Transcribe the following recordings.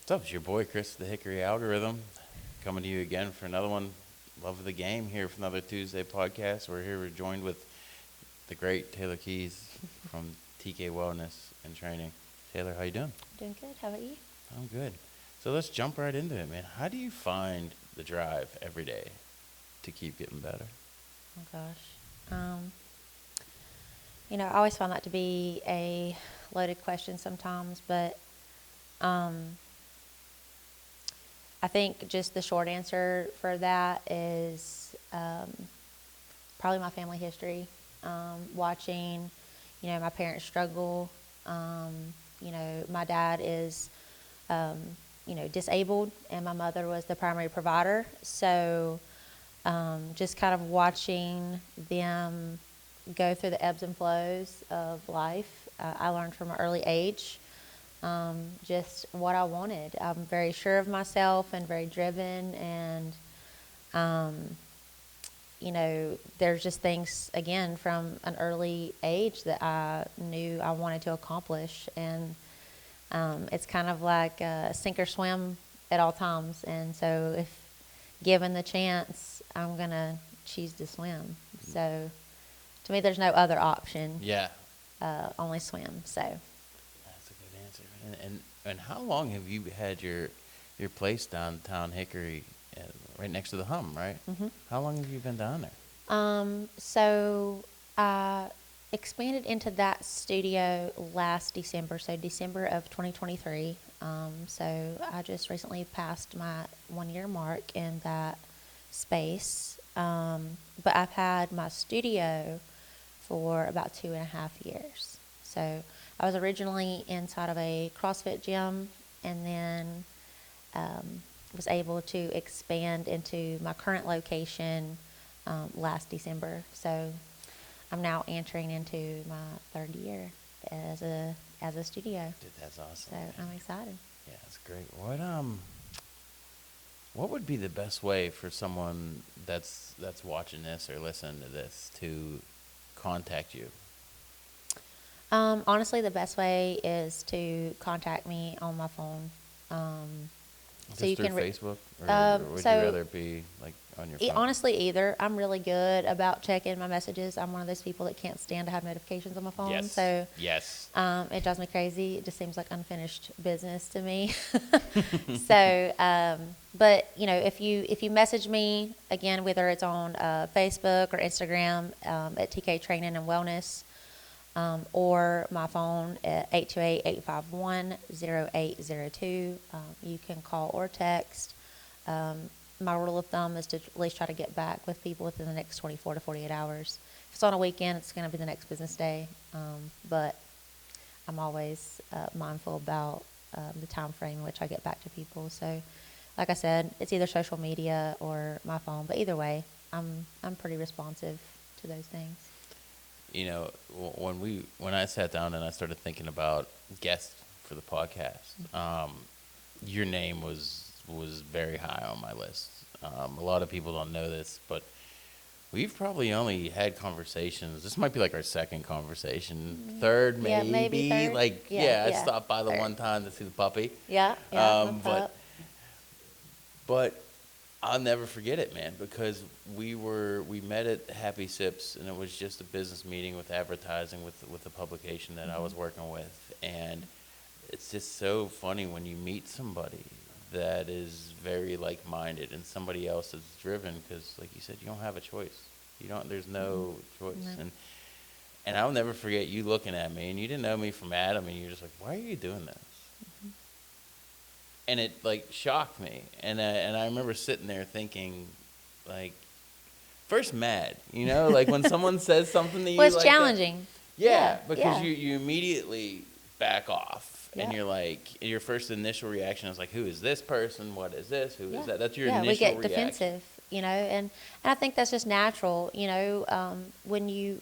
What's up? It's your boy Chris, the Hickory algorithm, coming to you again for another one. Love of the game here for another Tuesday podcast. We're joined with the great Taylor Keys from TK Wellness and Training. Taylor, how you doing? Doing good. How about you? I'm good. So let's jump right into it, man. How do you find the drive every day to keep getting better? Oh gosh. I always find that to be a loaded question sometimes, but I think just the short answer for that is probably my family history. Watching, my parents struggle. My dad is, disabled, and my mother was the primary provider. So just kind of watching them go through the ebbs and flows of life. I learned from an early age just what I wanted. I'm very sure of myself and very driven, and there's just things, again, from an early age that I knew I wanted to accomplish, and it's kind of like sink or swim at all times. And so if given the chance, I'm going to choose to swim. So to me, there's no other option. Yeah. Only swim. So That's a good answer. And how long have you had your place downtown Hickory, right next to the Hum, right? Mm-hmm. How long have you been down there? So I expanded into that studio last December, so December of 2023. So I just recently passed my 1-year mark in that space. But I've had my studio for about 2.5 years. So I was originally inside of a CrossFit gym, and then was able to expand into my current location last December. So I'm now entering into my 3rd year as a studio. Dude, that's awesome. So I'm excited. Yeah, that's great. What would be the best way for someone that's watching this or listening to this to contact you? Honestly, the best way is to contact me on my phone. Just so you through can Facebook, or would so you rather be like on your phone? Honestly, either. I'm really good about checking my messages. I'm one of those people that can't stand to have notifications on my phone. Yes. So Yes. it drives me crazy. It just seems like unfinished business to me. So, but if you message me, again, whether it's on Facebook or Instagram at TK Training and Wellness, or my phone at 828-851-0802. You can call or text. My rule of thumb is to at least try to get back with people within the next 24 to 48 hours. If it's on a weekend, it's going to be the next business day. But I'm always mindful about the time frame in which I get back to people. So, like I said, it's either social media or my phone. But either way, I'm pretty responsive to those things. When I sat down and I started thinking about guests for the podcast, your name was very high on my list. A lot of people don't know this, but we've probably only had conversations. This might be like our second conversation, third maybe. Yeah, maybe third. I stopped by the one time to see the puppy. Yeah. But I'll never forget it, man, because we met at Happy Sips, and it was just a business meeting with advertising with the publication that I was working with. And it's just so funny when you meet somebody that is very like-minded and somebody else is driven, because, like you said, you don't have a choice. There's no choice. No. And I'll never forget you looking at me, and you didn't know me from Adam, and you're just like, why are you doing this? Mm-hmm. And it shocked me, and I remember sitting there thinking, first mad, like when someone says something to you. Well, it's like challenging. that. Because you immediately back off, and Yeah. you're like, your first initial reaction is like, who is this person? What is this? Who is that? That's your Yeah, initial we get reaction. defensive, and I think that's just natural. When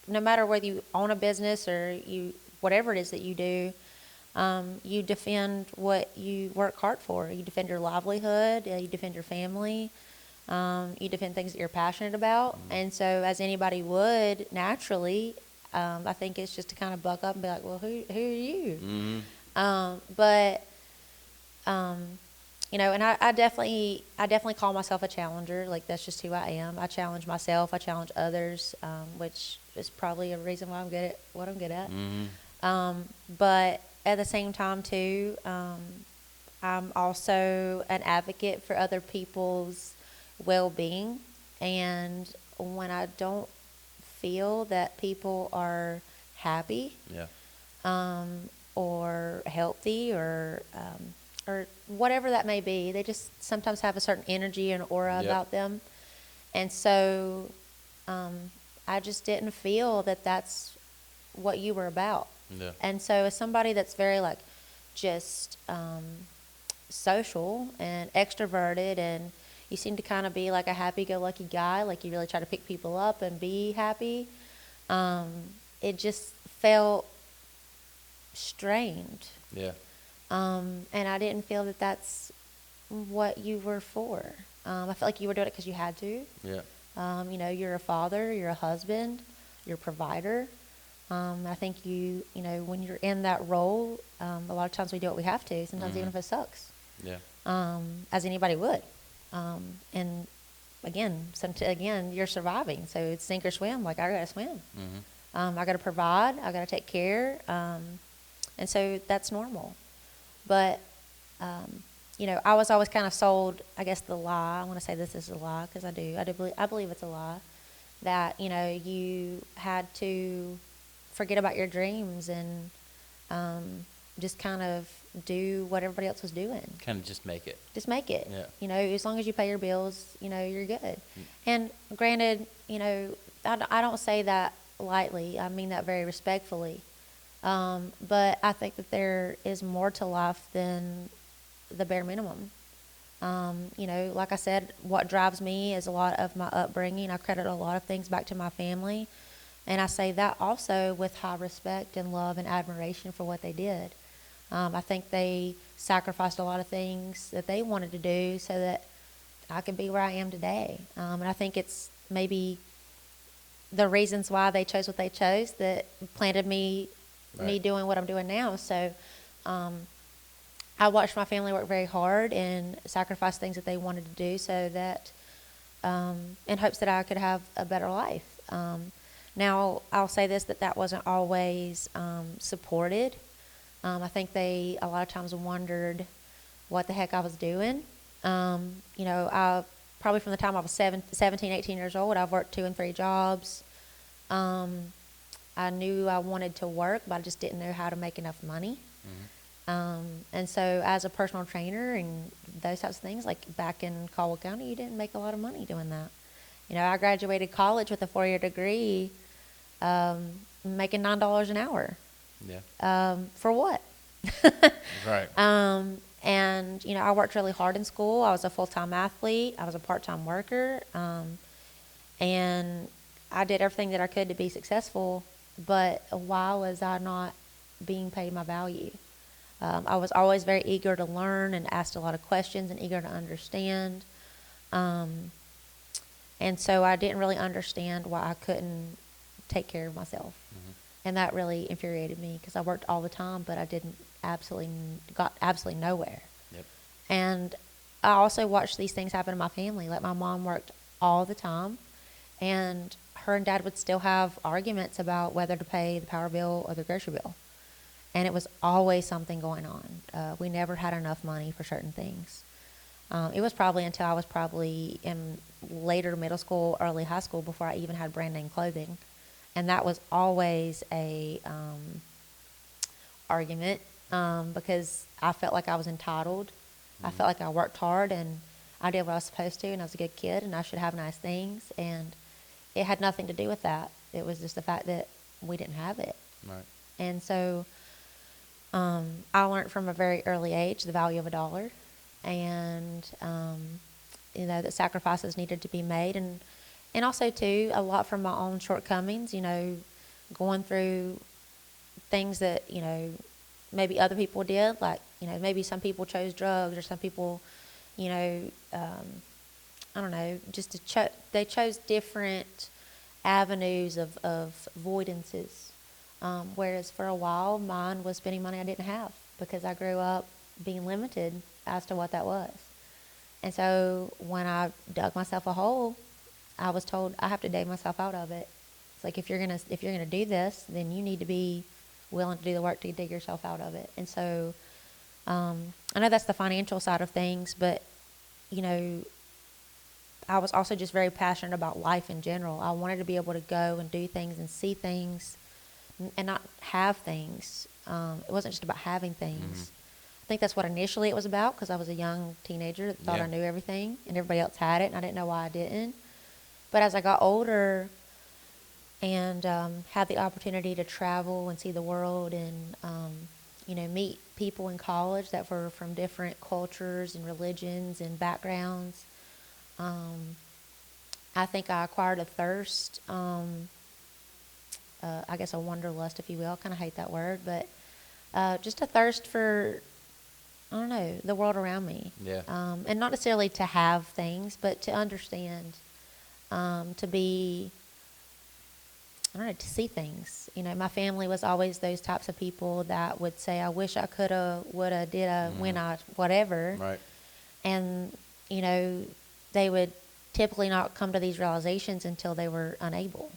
no matter whether you own a business or whatever it is that you do. You defend what you work hard for. You defend your livelihood. You defend your family. You defend things that you're passionate about. Mm-hmm. And so, as anybody would naturally, I think it's just to kind of buck up and be like, "Well, who are you?" Mm-hmm. But You know, and I definitely call myself a challenger. Like, that's just who I am. I challenge myself. I challenge others, which is probably a reason why I'm good at what I'm good at. But at the same time, too, I'm also an advocate for other people's well-being. And when I don't feel that people are happy, Yeah. or healthy, or whatever that may be, they just sometimes have a certain energy and aura Yep. about them. And so I just didn't feel that that's what you were about. Yeah. And so as somebody that's very like just social and extroverted, and you seem to kind of be like a happy-go-lucky guy, like you really try to pick people up and be happy, it just felt strained. Yeah. And I didn't feel that that's what you were for. I felt like you were doing it because you had to. Yeah. You know, you're a father, you're a husband, you're a provider. I think you know, when you're in that role, a lot of times we do what we have to, sometimes even if it sucks, Yeah. as anybody would. And again, you're surviving, so it's sink or swim. Like, I gotta swim. I gotta provide. I gotta take care. And so that's normal. But you know, I was always kind of sold, I guess, the lie. I want to say this is a lie because I do. I believe it's a lie that, you know, you had to forget about your dreams and just kind of do what everybody else was doing. Kind of just make it. Just make it. Yeah. You know, as long as you pay your bills, you know, you're good. And granted, you know, I don't say that lightly. I mean that very respectfully. But I think that there is more to life than the bare minimum. You know, like I said, what drives me is a lot of my upbringing. I credit a lot of things back to my family. And I say that also with high respect and love and admiration for what they did. I think they sacrificed a lot of things that they wanted to do so that I could be where I am today. And I think it's maybe the reasons why they chose what they chose that planted me doing what I'm doing now. So I watched my family work very hard and sacrifice things that they wanted to do so that in hopes that I could have a better life. Now, I'll say this, that wasn't always supported. I think they a lot of times wondered what the heck I was doing. You know, I probably from the time I was 17, 18 years old, I've worked 2 and 3 jobs. I knew I wanted to work, but I just didn't know how to make enough money. And so as a personal trainer and those types of things, like back in Caldwell County, you didn't make a lot of money doing that. You know, I graduated college with a 4-year degree, making $9 an hour. Yeah. For what? Right. And, you know, I worked really hard in school. I was a full-time athlete. I was a part-time worker. And I did everything that I could to be successful, but why was I not being paid my value? I was always very eager to learn and asked a lot of questions and eager to understand. And so I didn't really understand why I couldn't take care of myself. And that really infuriated me because I worked all the time, but I got absolutely nowhere. Yep. And I also watched these things happen in my family. Like, my mom worked all the time, and her and Dad would still have arguments about whether to pay the power bill or the grocery bill. And it was always something going on. We never had enough money for certain things. It was probably until I was probably in later middle school, early high school, before I even had brand name clothing. And that was always a argument because I felt like I was entitled. I felt like I worked hard and I did what I was supposed to, and I was a good kid and I should have nice things. And it had nothing to do with that. It was just the fact that we didn't have it. Right. And so I learned from a very early age the value of $1, and you know, that sacrifices needed to be made, and also too a lot from my own shortcomings. You know, going through things that, you know, maybe other people did, like, you know, maybe some people chose drugs, or some people, you know, I don't know, just they chose different avenues of avoidances. Whereas for a while, mine was spending money I didn't have because I grew up being limited as to what that was. And so when I dug myself a hole, I was told I have to dig myself out of it. It's like if you're gonna do this, then you need to be willing to do the work to dig yourself out of it. And so I know that's the financial side of things, but you know, I was also just very passionate about life in general. I wanted to be able to go and do things and see things and not have things. It wasn't just about having things. I think that's what initially it was about, because I was a young teenager that thought I knew everything and everybody else had it and I didn't know why I didn't. But as I got older and had the opportunity to travel and see the world and, you know, meet people in college that were from different cultures and religions and backgrounds, I think I acquired a thirst, I guess a wanderlust, if you will. I kind of hate that word, but just a thirst for, I don't know, the world around me. Yeah. And not necessarily to have things, but to understand, to be, I don't know, to see things. You know, my family was always those types of people that would say, I wish I coulda, woulda, dida, when I, whatever. Right. And, you know, they would typically not come to these realizations until they were unable.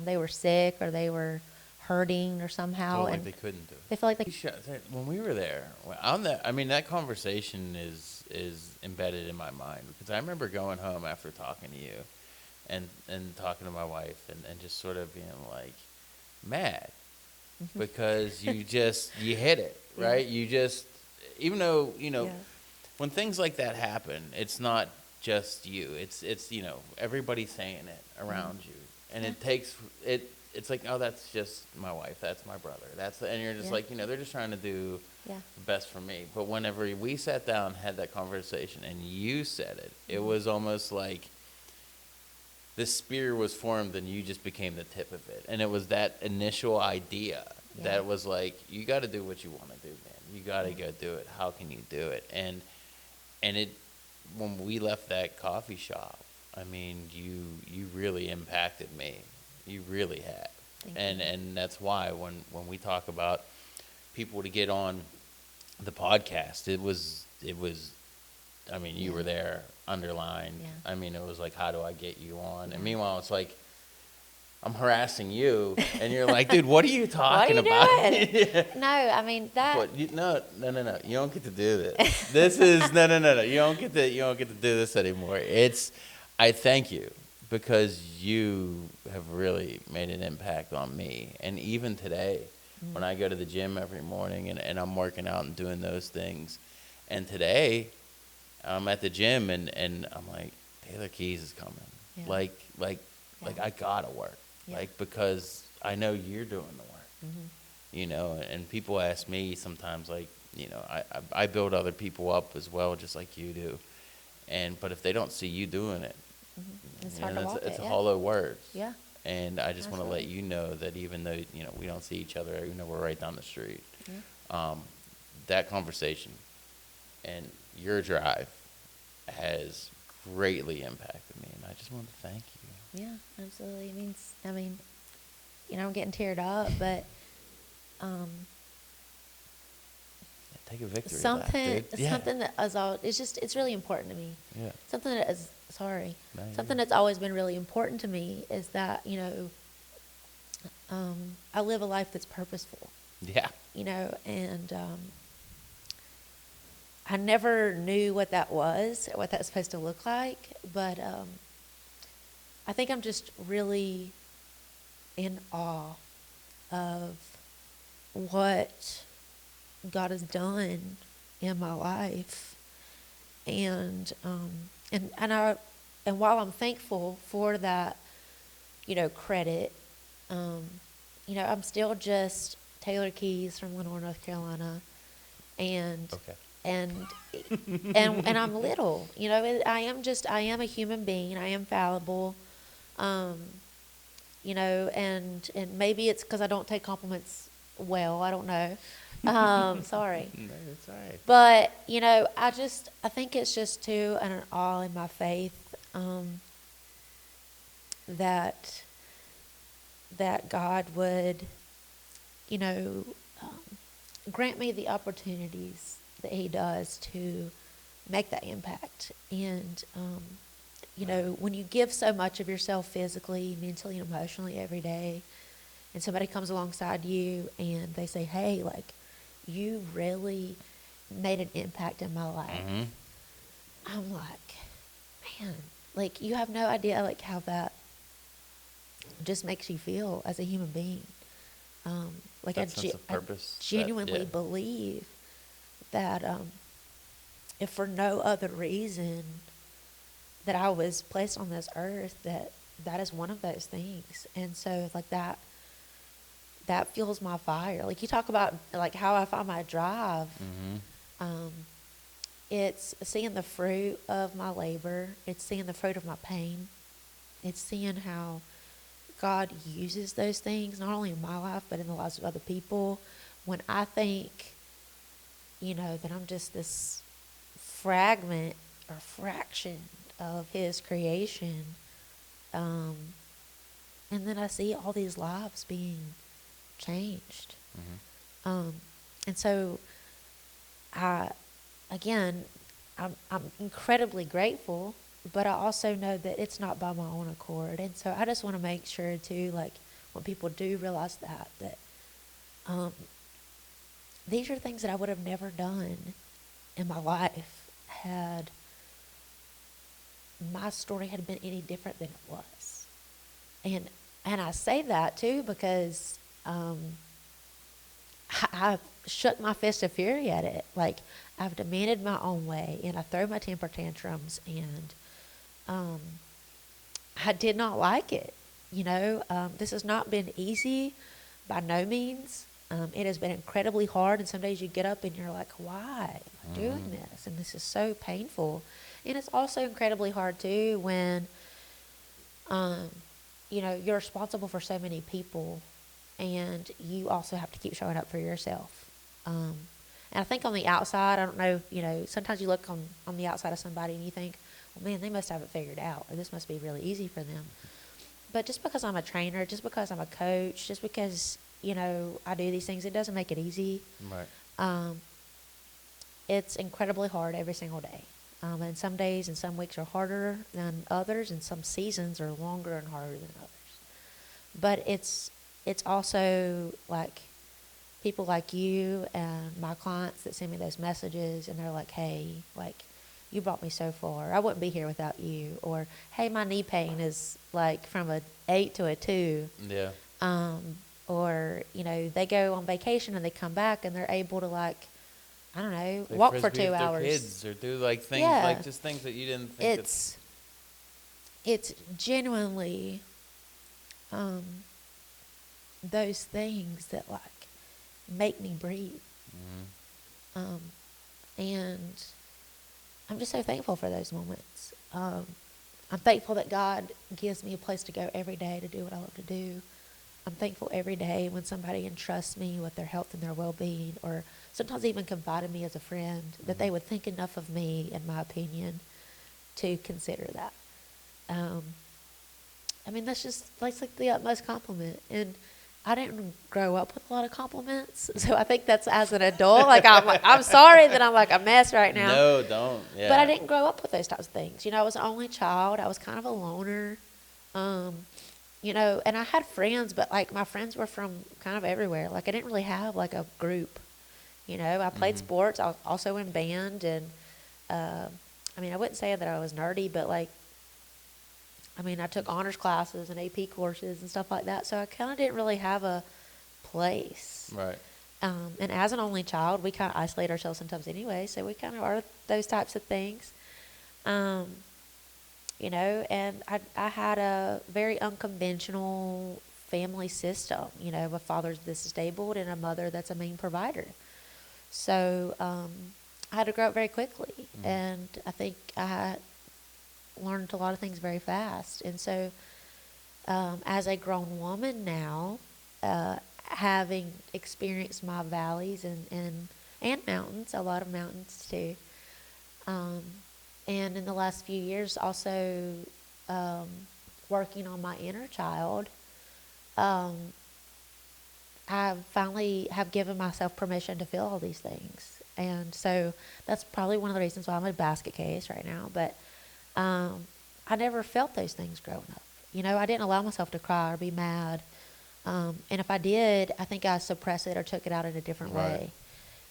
They were sick or they were hurting or somehow. Felt like and they couldn't do it. they felt like they When we were there, on that, I mean, that conversation is embedded in my mind, because I remember going home after talking to you and talking to my wife and just sort of being like mad because you hit it, right? You just, even though, you know, when things like that happen, it's not just you. It's you know, everybody saying it around you. And it takes it. It's like, oh, that's just my wife. That's my brother. And you're just like, you know, they're just trying to do the best for me. But whenever we sat down, had that conversation, and you said it, it was almost like this spear was formed, and you just became the tip of it. And it was that initial idea that was like, you got to do what you want to do, man. You got to go do it. How can you do it? And it, when we left that coffee shop, I mean, you really impacted me. You really have. And that's why when we talk about people to get on the podcast, it was I mean, you were there underlined. I mean, it was like, how do I get you on? And meanwhile, it's like, I'm harassing you, and you're like, dude, what are you talking about? No, I mean that. What, no. You don't get to do this. This is no. You don't get to do this anymore. I thank you, because you have really made an impact on me. And even today, when I go to the gym every morning and I'm working out and doing those things, and today I'm at the gym and I'm like, Taylor Keys is coming. Like I gotta work. Like, because I know you're doing the work. You know, and people ask me sometimes, like, you know, I build other people up as well, just like you do. But if they don't see you doing it, it's hard to walk it. It's a hollow word. Yeah. And I just want to let you know that even though, you know, we don't see each other, even though we're right down the street, that conversation and your drive has greatly impacted me, and I just want to thank you. Yeah, absolutely. It means, I mean, you know, I'm getting teared up, but take a victory something lap, dude. something that is all, it's really important to me. Something that is something that's always been really important to me is that, you know, I live a life that's purposeful. You know, and I never knew what that was, or what that's supposed to look like, but I think I'm just really in awe of what God has done in my life, and while I'm thankful for that, you know, credit, you know, I'm still just Taylor Keys from Lenore, North Carolina, and I'm little, you know. I am a human being. I am fallible, you know, and maybe it's because I don't take compliments well. I don't know. Sorry. No, that's all right. But, you know, I think it's just too an awe in my faith, that God would, you know, grant me the opportunities that he does to make that impact. And, you know, when you give so much of yourself physically, mentally, and emotionally every day, and somebody comes alongside you and they say, hey, like, you really made an impact in my life. Mm-hmm. I'm like, man, like, you have no idea, like, how that just makes you feel as a human being. Like, That sense of purpose. I genuinely yeah. believe that if for no other reason that I was placed on this earth, that is one of those things. And so, like, that fuels my fire. Like, you talk about, like, how I find my drive. Mm-hmm. It's seeing the fruit of my labor. It's seeing the fruit of my pain. It's seeing how God uses those things, not only in my life, but in the lives of other people. When I think, you know, that I'm just this fragment or fraction of his creation, and then I see all these lives being changed. Mm-hmm. And so again, I'm incredibly grateful, but I also know that it's not by my own accord. And so I just want to make sure too, like, when people do realize that these are things that I would have never done in my life had my story had been any different than it was. And I say that too because I shook my fist of fury at it. Like, I've demanded my own way, and I throw my temper tantrums, and I did not like it. You know, this has not been easy by no means. It has been incredibly hard, and some days you get up and you're like, why am I doing this? And this is so painful. And it's also incredibly hard, too, when, you know, you're responsible for so many people, and you also have to keep showing up for yourself. And I think on the outside, I don't know, you know, sometimes you look on the outside of somebody and you think, well, man, they must have it figured out, or this must be really easy for them. But just because I'm a trainer, just because I'm a coach, just because, you know, I do these things, it doesn't make it easy. Right. It's incredibly hard every single day. And some days and some weeks are harder than others, and some seasons are longer and harder than others. But it's also like people like you and my clients that send me those messages, and they're like, hey, like, you brought me so far. I wouldn't be here without you. Or, hey, my knee pain is like from a 8 to a 2. Yeah. Or, you know, they go on vacation and they come back and they're able to, like, I don't know, Play walk for Frisbee 2 with their hours. kids, or do like things, Yeah. like just things that you didn't think. It's genuinely those things that, like, make me breathe. Mm-hmm. And I'm just so thankful for those moments. I'm thankful that God gives me a place to go every day to do what I love to do. I'm thankful every day when somebody entrusts me with their health and their well-being, or sometimes even confide in me as a friend, that they would think enough of me, in my opinion, to consider that. I mean, that's like the utmost compliment. And I didn't grow up with a lot of compliments, so I think that's as an adult. Like, I'm sorry that I'm like a mess right now. No, don't. Yeah. But I didn't grow up with those types of things. You know, I was an only child. I was kind of a loner. You know, and I had friends, but, like, my friends were from kind of everywhere. Like, I didn't really have, like, a group. You know, I played sports. I was also in band. And, I mean, I wouldn't say that I was nerdy, but, like, I mean, I took honors classes and AP courses and stuff like that. So I kind of didn't really have a place. Right. And as an only child, we kind of isolate ourselves sometimes anyway. So we kind of are those types of things. You know, and I had a very unconventional family system. You know, a father that's disabled and a mother that's a main provider. So I had to grow up very quickly. And I think I learned a lot of things very fast. And so as a grown woman now, having experienced my valleys and mountains, a lot of mountains too, and in the last few years also working on my inner child, I finally have given myself permission to feel all these things. And so that's probably one of the reasons why I'm a basket case right now. But I never felt those things growing up. You know, I didn't allow myself to cry or be mad. And if I did, I think I suppressed it or took it out in a different way.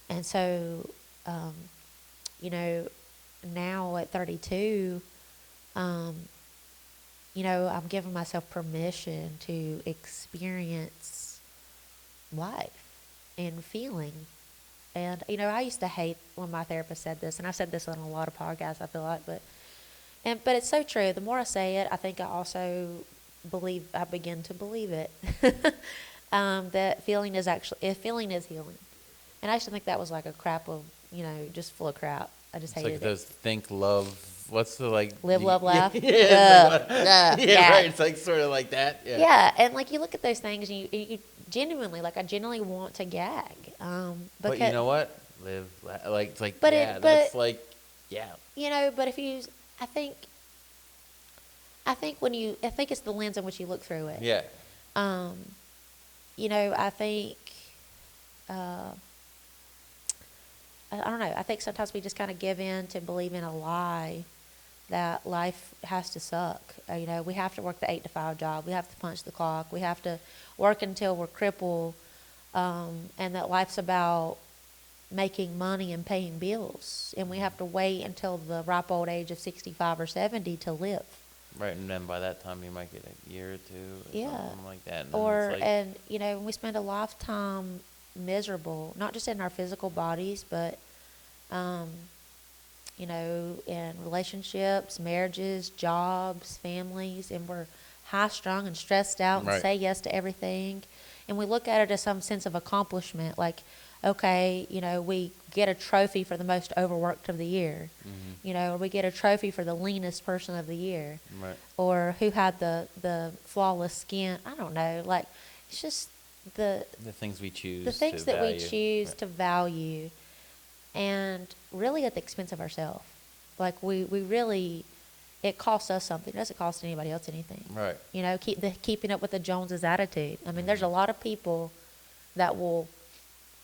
And so, you know, now at 32, you know, I'm giving myself permission to experience life and feeling. And, you know, I used to hate when my therapist said this, and I said this on a lot of podcasts, I feel like, but it's so true. The more I say it, I think I also begin to believe it. That feeling is healing. And I used to think that was like a crap of, you know, just full of crap. I just hated like it. those think, love, what's the like? Live, love, laugh. Yeah, Yeah. right. It's like sort of like that. Yeah. Yeah, and like you look at those things, and you genuinely, like I genuinely want to gag. But you know what? It's like, But yeah, it- that's but- like, yeah. You know, but I think it's the lens in which you look through it. Yeah. You know, I think, I don't know. I think sometimes we just kind of give in to believe in a lie that life has to suck. You know, we have to work the 8 to 5 job. We have to punch the clock. We have to work until we're crippled. And that life's about making money and paying bills. And we have to wait until the ripe old age of 65 or 70 to live. Right, and then by that time you might get a year or two or something like that. And Or, it's like, and, you know, we spend a lifetime miserable, not just in our physical bodies, but, you know, in relationships, marriages, jobs, families, and we're high-strung and stressed out and Right. say yes to everything. And we look at it as some sense of accomplishment, like, okay, you know, we get a trophy for the most overworked of the year, you know, or we get a trophy for the leanest person of the year, right. or who had the flawless skin. I don't know. Like, it's just The things we choose. the things to that we value. choose Right. to value, and really at the expense of ourselves. Like we really, it costs us something. It doesn't cost anybody else anything. Right. You know, keeping up with the Joneses attitude. I mean, there's a lot of people that will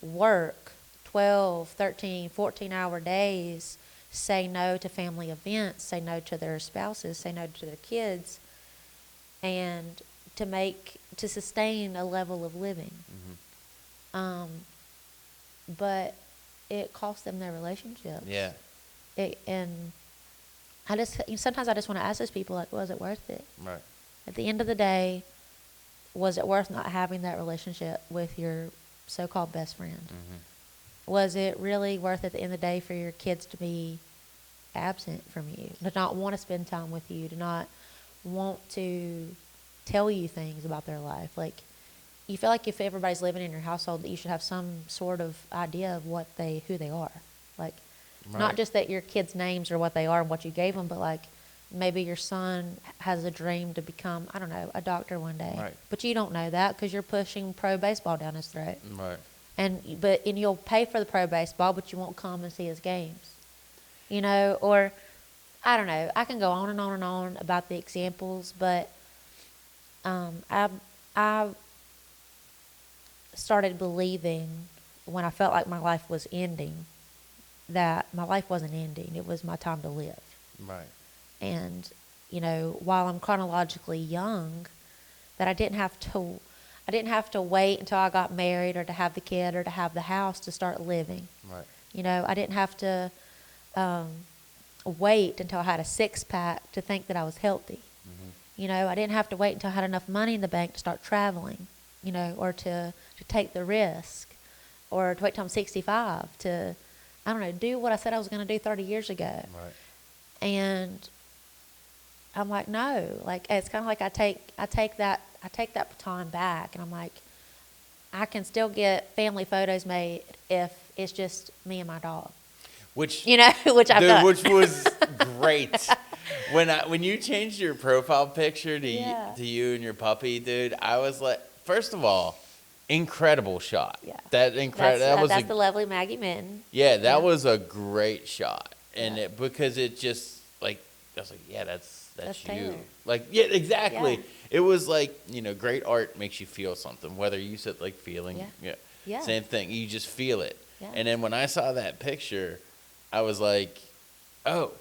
work 12, 13, 14-hour days, say no to family events, say no to their spouses, say no to their kids, and to sustain a level of living. But it costs them their relationships. Yeah. And sometimes I just want to ask those people, like, was it worth it? Right. At the end of the day, was it worth not having that relationship with your so-called best friend? Was it really worth it at the end of the day for your kids to be absent from you, to not want to spend time with you, to not want to tell you things about their life? Like, you feel like if everybody's living in your household, that you should have some sort of idea of who they are. Like, not Right. just that your kids' names are what they are and what you gave them, but like maybe your son has a dream to become, I don't know, a doctor one day. Right. But you don't know that because you're pushing pro baseball down his throat. Right. And you'll pay for the pro baseball, but you won't come and see his games. You know, or I don't know. I can go on and on and on about the examples, but I started believing when I felt like my life was ending that my life wasn't ending. It was my time to live. Right. And, you know, while I'm chronologically young, that I didn't have to wait until I got married or to have the kid or to have the house to start living. Right. You know, I didn't have to wait until I had a six-pack to think that I was healthy. You know, I didn't have to wait until I had enough money in the bank to start traveling, you know, or to take the risk, or to wait till I'm 65 to, I don't know, do what I said I was going to do 30 years ago. Right. And I'm like, no, like, it's kind of like I take that baton back, and I'm like, I can still get family photos made if it's just me and my dog. Which, You know, which I've dude, done. which was great. When you changed your profile picture to Yeah. to you and your puppy, dude, I was like, first of all, incredible shot. Yeah. That was the lovely Maggie Minton. yeah, that Yeah. was a great shot, and Yeah. because it just like I was like, yeah, that's That's you. Taylor. Like, yeah, exactly. Yeah. It was like, you know, great art makes you feel something. Whether you said like feeling, Yeah. Yeah. same thing. You just feel it. Yeah. And then when I saw that picture, I was like, oh,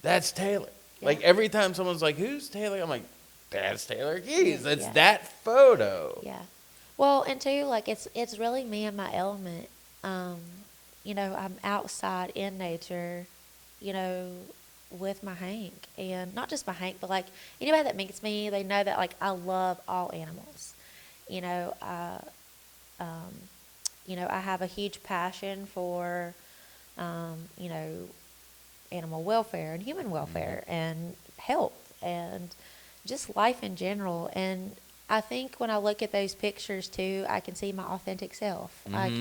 that's Taylor. Yeah. Like every time someone's like, who's Taylor? I'm like, that's Taylor Keys. Yeah, That's yeah. that photo. Yeah. Well, and too, like it's really me and my element. Um, I'm outside in nature, you know, with my Hank, and not just my Hank, but like anybody that meets me, they know that like I love all animals. You know, um, I have a huge passion for, you know, animal welfare and human welfare and health and just life in general. And I think when I look at those pictures too, I can see my authentic self. Like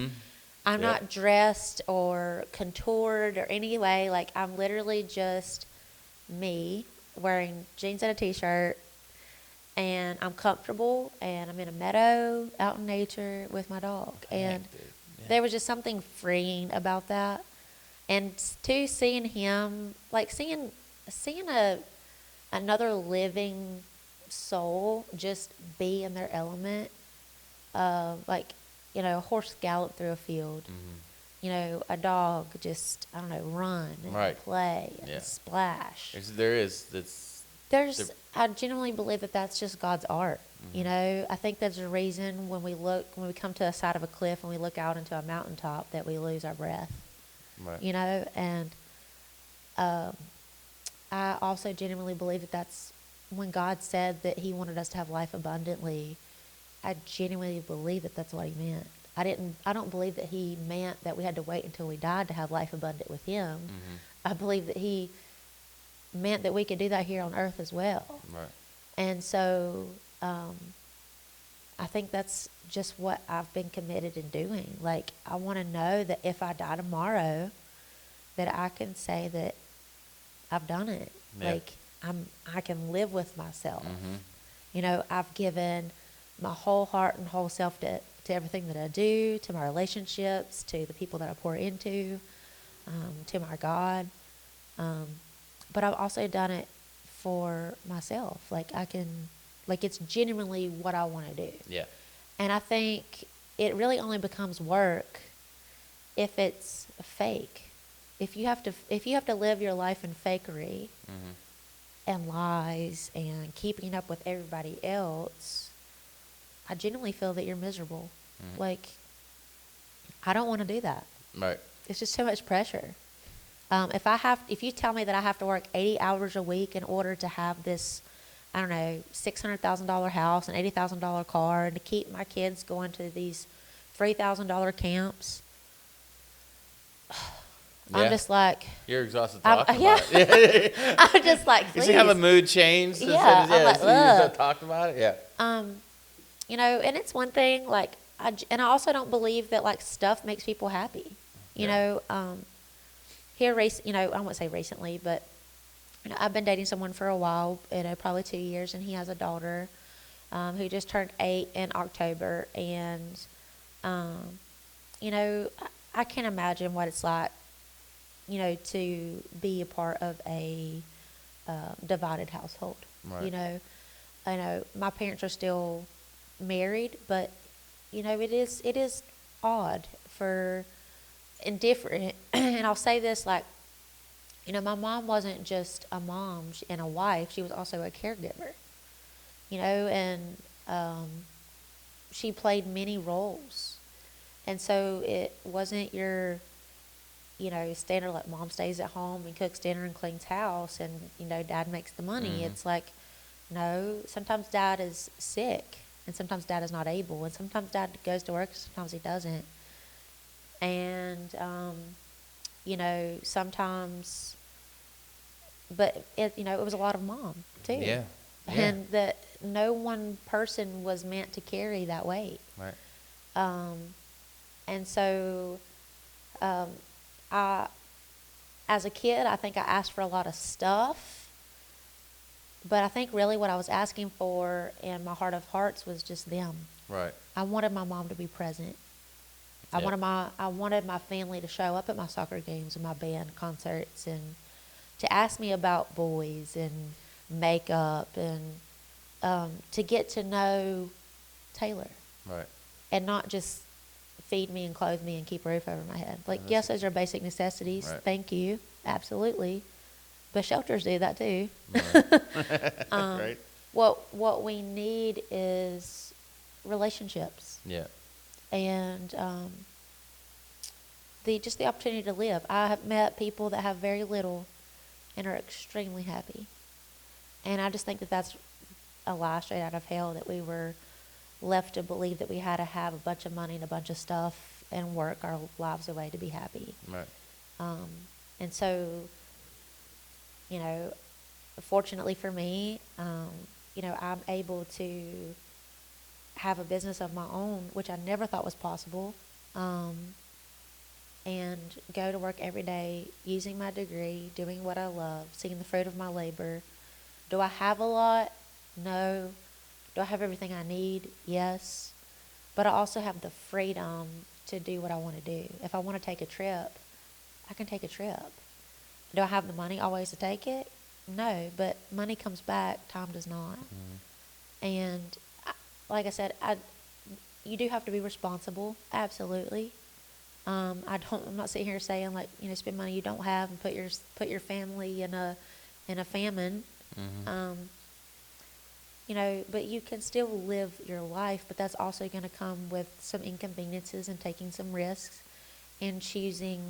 I'm Yep. not dressed or contoured or any way. Like I'm literally just me wearing jeans and a t-shirt, and I'm comfortable, and I'm in a meadow out in nature with my dog. And Heck, dude. Yeah. there was just something freeing about that. And to seeing him, like seeing another living soul just be in their element, like a horse gallop through a field, a dog just I don't know run and Right. play and Yeah. splash. There is. There's I genuinely believe that that's just God's art. I think there's a reason when we come to the side of a cliff and we look out into a mountaintop that we lose our breath. Right. And I also genuinely believe that that's when God said that he wanted us to have life abundantly. I genuinely believe that that's what he meant. I don't believe that he meant that we had to wait until we died to have life abundant with him. I believe that he meant that we could do that here on earth as well. Right. And so I think that's just what I've been committed in doing. Like, I want to know that if I die tomorrow, that I can say that I've done it. Yeah. Like, I can live with myself. Mm-hmm. I've given my whole heart and whole self to everything that I do, to my relationships, to the people that I pour into, to my God. But I've also done it for myself. It's genuinely what I want to do. Yeah. And I think it really only becomes work if it's fake. If you have to live your life in fakery and lies and keeping up with everybody else, I genuinely feel that you're miserable. Like, I don't want to do that. Right. It's just too much pressure. If you tell me that I have to work 80 hours a week in order to have this, I don't know, $600,000 house, an $80,000 car, and to keep my kids going to these $3,000 camps, Yeah. I'm just like, You're exhausted I'm- talking yeah. about it. I'm just like, You see how the please. mood changed? Yeah, I'm like, so you just ugh. talked about it? Yeah. And it's one thing, like, I also don't believe that, like, stuff makes people happy. Yeah. I won't say recently, but, I've been dating someone for a while, probably 2 years, and he has a daughter who just turned 8 in October. And, I can't imagine what it's like, to be a part of a divided household. Right. I know my parents are still married, but it is odd and different. And I'll say this, like, my mom wasn't just a mom and a wife; she was also a caregiver. And she played many roles, and so it wasn't your standard, like, mom stays at home and cooks dinner and cleans house, and dad makes the money. It's like, no, sometimes dad is sick, and sometimes dad is not able, and sometimes dad goes to work, sometimes he doesn't. And sometimes, but it was a lot of mom too. Yeah. And that no one person was meant to carry that weight. Right. And so as a kid, I think I asked for a lot of stuff, but I think really what I was asking for in my heart of hearts was just them. Right. I wanted my mom to be present. I Yeah. wanted my family to show up at my soccer games and my band concerts, and to ask me about boys and makeup, and to get to know Taylor, Right. and not just feed me and clothe me and keep a roof over my head. Like, That's yes, those are basic necessities. Right. Thank you. Absolutely. But shelters do that too. Right. What we need is relationships Yeah. and the opportunity to live. I have met people that have very little and are extremely happy. And I just think that that's a lie straight out of hell, that we were left to believe that we had to have a bunch of money and a bunch of stuff and work our lives away to be happy. Right. And so, fortunately for me, I'm able to have a business of my own, which I never thought was possible, and go to work every day using my degree, doing what I love, seeing the fruit of my labor. Do I have a lot? No. Do I have everything I need? Yes. But I also have the freedom to do what I want to do. If I want to take a trip, I can take a trip. Do I have the money always to take it? No, but money comes back, time does not. And like I said, you do have to be responsible, absolutely. I'm not sitting here saying like, spend money you don't have and put your family in a famine. But you can still live your life, but that's also going to come with some inconveniences and taking some risks and choosing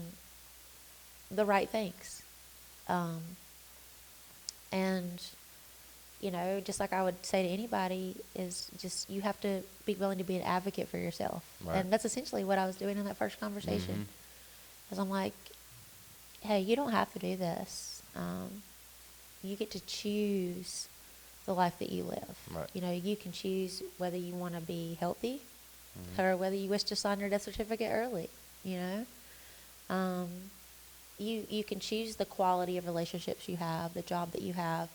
the right things. Just like I would say to anybody, is just you have to be willing to be an advocate for yourself. Right. And that's essentially what I was doing in that first conversation. Because I'm like, hey, you don't have to do this. You get to choose the life that you live. Right. You can choose whether you want to be healthy or whether you wish to sign your death certificate early. You can choose the quality of relationships you have, the job that you have.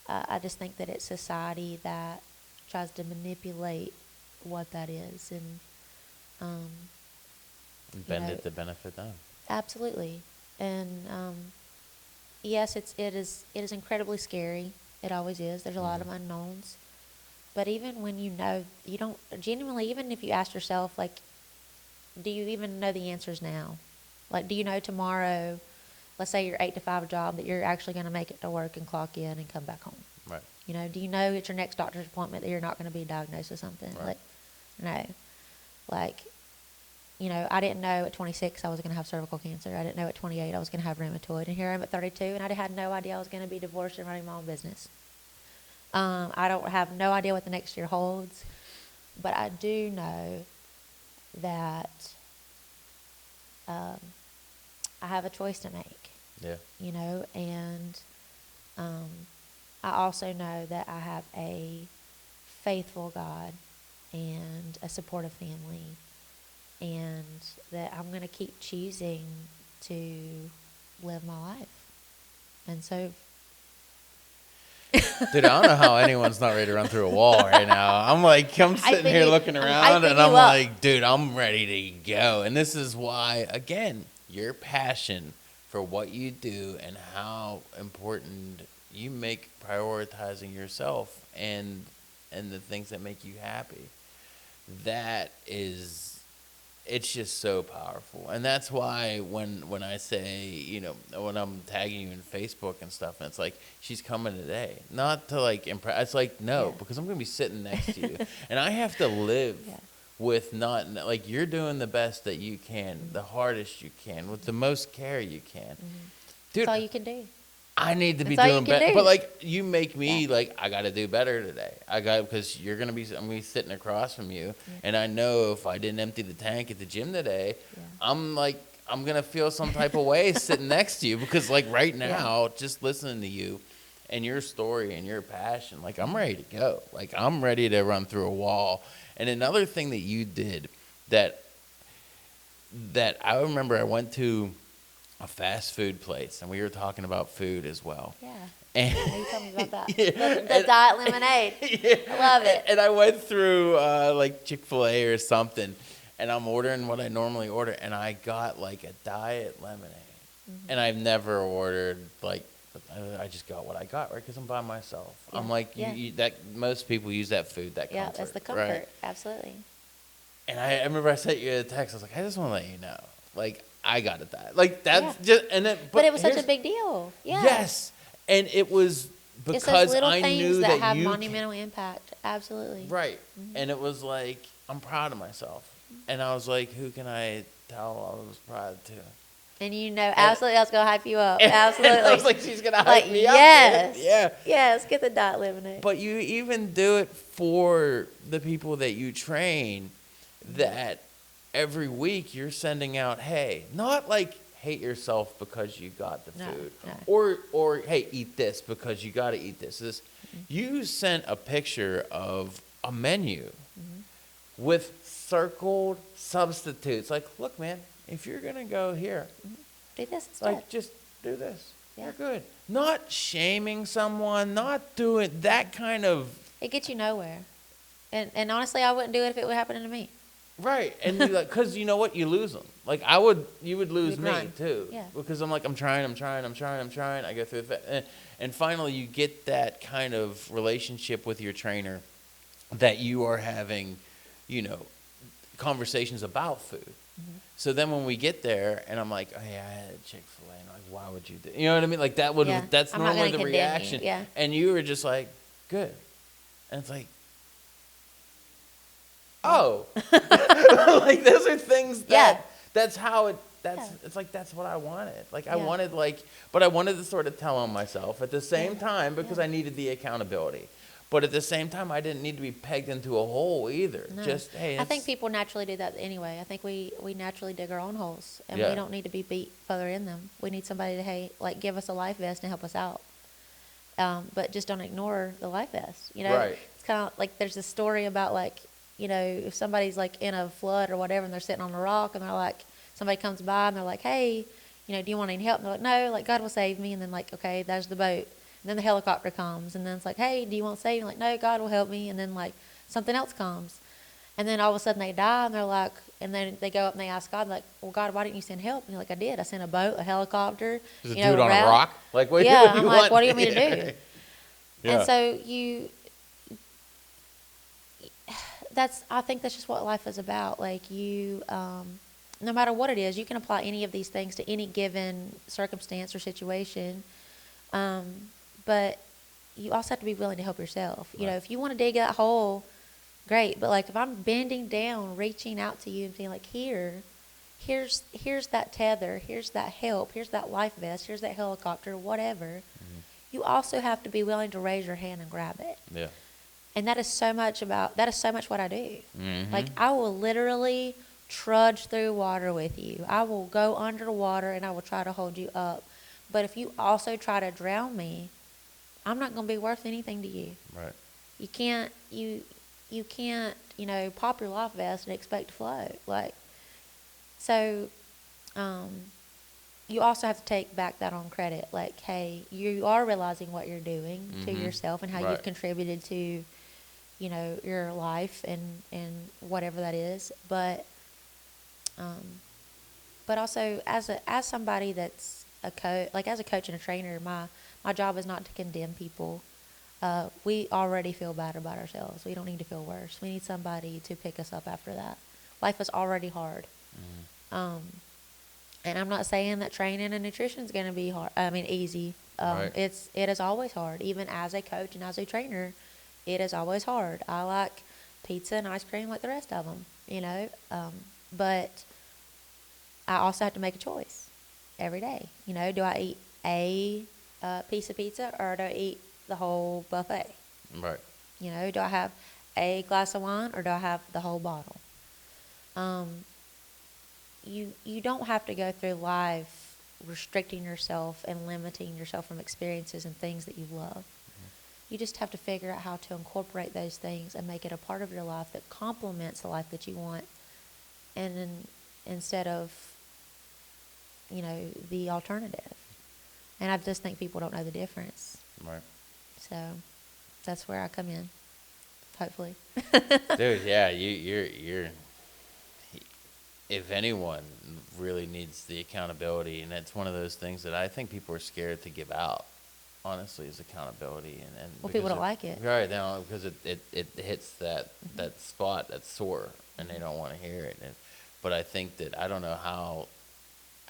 I just think that it's society that tries to manipulate what that is and bend it to benefit them. Absolutely. And yes, it is incredibly scary. It always is. There's a lot of unknowns. But even when you don't genuinely, even if you ask yourself, like, do you even know the answers now? Like, do you know tomorrow, let's say your 8 to 5 job, that you're actually going to make it to work and clock in and come back home? Right. Do you know at your next doctor's appointment that you're not going to be diagnosed with something? Right. No. I didn't know at 26 I was going to have cervical cancer. I didn't know at 28 I was going to have rheumatoid. And here I am at 32, and I had no idea I was going to be divorced and running my own business. I don't have no idea what the next year holds, but I do know that I have a choice to make. Yeah. And I also know that I have a faithful God and a supportive family, and that I'm going to keep choosing to live my life. And so, dude, I don't know how anyone's not ready to run through a wall right now. I'm sitting here looking around, and I'm like, dude, I'm ready to go. And this is why, again, your passion for what you do and how important you make prioritizing yourself and the things that make you happy. It's just so powerful. And that's why when I say, when I'm tagging you in Facebook and stuff, and it's like, she's coming today, not to impress. It's like, no, because I'm going to be sitting next to you. And I have to live with you're doing the best that you can, the hardest you can, with the most care you can. Dude, that's all you can do. I need to be That's all doing you can better. do. But you make me I got to do better today. Because I'm gonna be sitting across from you, and I know if I didn't empty the tank at the gym today, I'm gonna feel some type of way sitting next to you, because right now, just listening to you and your story and your passion, I'm ready to go. I'm ready to run through a wall. And another thing that you did that I remember, I went to a fast food place, and we were talking about food as well. Yeah. And You told me about that. The diet lemonade. I love it. And I went through Chick-fil-A or something, and I'm ordering what I normally order, and I got a diet lemonade. And I've never ordered I just got what I got, right? Because I'm by myself. Yeah. I'm that most people use that food, that comfort. Yeah, that's the comfort. Right? Absolutely. And I remember I sent you a text. I was like, I just want to let you know, like, I got to die. Like, that's Yeah. just, and then, But it was such a here's- big deal. Yeah. Yes. And it was It's those because little I things knew that that have you monumental impact. Absolutely. right. And it was like, I'm proud of myself. And I was like, who can I tell I was proud to? And you know, absolutely, I was gonna hype you up. And Absolutely. I was like, she's gonna hype Like, me up. yes. Man. Yeah. Yes. Get the dot lemonade. But you even do it for the people that you train, that every week you're sending out, hey, not like hate yourself because you got the No, food, no. or hey, eat this because you got to eat this. You sent a picture of a menu with circled substitutes. Like, look, man, if you're gonna go here, Do this instead. like, just do this. Yeah. You're good. Not shaming someone, not doing that kind of It gets you nowhere. And honestly, I wouldn't do it if it were happening to me. right. And you like, because you know what, you lose them. Like you would lose You'd me run. too. Yeah. Because I'm like, I'm trying. I go through it, and finally you get that kind of relationship with your trainer that you are having, you know, conversations about food. So then when we get there and I'm like, oh yeah, I had Chick-fil-A, and I'm like, why would you do? You know what I mean? Like that would Yeah. that's I'm not normally gonna the condemn you. reaction. Yeah. And you were just like, good. And it's like, oh, like those are things that Yeah. that's how it. That's Yeah. it's like that's what I wanted. Like I Yeah. wanted but I wanted to sort of tell on myself at the same Yeah. time because Yeah. I needed the accountability. But at the same time, I didn't need to be pegged into a hole either. No. Just hey, I think it's- people naturally do that anyway. I think we naturally dig our own holes, and Yeah. we don't need to be beat further in them. We need somebody to, hey, like, give us a life vest and help us out. But just don't ignore the life vest. You know, Right. it's kind of like there's this story about, like, you know, if somebody's like in a flood or whatever, and they're sitting on a rock, and they're like, somebody comes by and they're like, hey, you know, do you want any help? And they're like, no, like, God will save me. And then, like, okay, there's the boat. And then the helicopter comes, and then it's like, hey, do you want saving? Like, no, God will help me. And then, like, something else comes. And then all of a sudden they die, and they're like, and then they go up and they ask God, like, well, God, why didn't you send help? And you're like, I did. I sent a boat, a helicopter. Just a you know, dude on a route. rock. Like what? Yeah, what do I'm you like, want? what do you want me to do? Yeah. And so I think that's just what life is about. Like, no matter what it is, you can apply any of these things to any given circumstance or situation. But you also have to be willing to help yourself. You know, if you want to dig that hole, great. But like, if I'm bending down, reaching out to you and being like, here's that tether, here's that help, here's that life vest, here's that helicopter, whatever. You also have to be willing to raise your hand and grab it. Yeah. And that is so much what I do. Mhm. Like, I will literally trudge through water with you. I will go underwater and I will try to hold you up. But if you also try to drown me, I'm not going to be worth anything to you. Right. You can't, you can't, you know, pop your life vest and expect to float. Like, so, you also have to take back that on credit. Like, hey, you are realizing what you're doing to Mhm. yourself and how Right. you've contributed to, you know, your life and whatever that is. But also as somebody that's a coach, like as a coach and a trainer, my job is not to condemn people. We already feel bad about ourselves. We don't need to feel worse. We need somebody to pick us up after that. Life is already hard. And I'm not saying that training and nutrition is going to be hard. I mean, easy. Right. It is always hard. Even as a coach and as a trainer, it is always hard. I like pizza and ice cream like the rest of them, you know. But I also have to make a choice every day. You know, do I eat a piece of pizza or do I eat the whole buffet? Right. You know, do I have a glass of wine or do I have the whole bottle? You don't have to go through life restricting yourself and limiting yourself from experiences and things that you love. You just have to figure out how to incorporate those things and make it a part of your life that complements the life that you want, and then instead of, you know, the alternative. And I just think people don't know the difference. Right. So that's where I come in, hopefully. Dude, yeah, you're if anyone really needs the accountability, and it's one of those things that I think people are scared to give out, honestly, is accountability. And Well, people don't like it. Right, now because it hits that spot that's sore. and they don't want to hear it. But I think that I don't know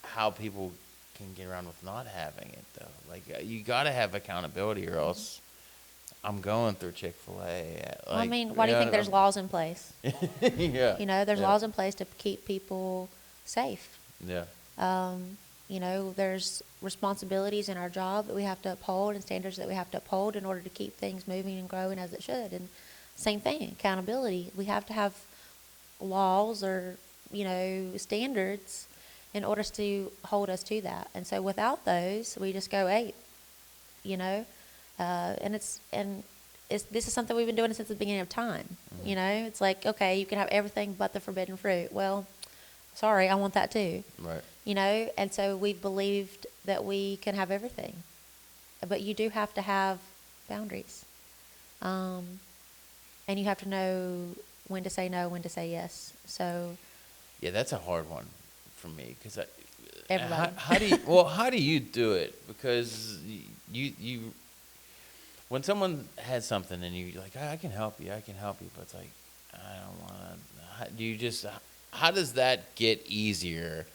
how people can get around with not having it though. Like you got to have accountability, or else I'm going through Chick-fil-A. Well, I mean, why do you think there's laws in place? Yeah. There's yeah. laws in place to keep people safe. Yeah. There's responsibilities in our job that we have to uphold and standards that we have to uphold in order to keep things moving and growing as it should. And same thing, accountability. We have to have laws or, standards in order to hold us to that. And so without those, we just go ape, and this is something we've been doing since the beginning of time. Mm-hmm. It's like, okay, you can have everything but the forbidden fruit. Well, sorry, I want that too. Right. And so we've believed that we can have everything. But you do have to have boundaries. And you have to know when to say no, when to say yes. So Yeah, that's a hard one for me because everybody. How do you do it? Because you when someone has something and you're like, I can help you, but it's like, I don't want to. How does that get easier?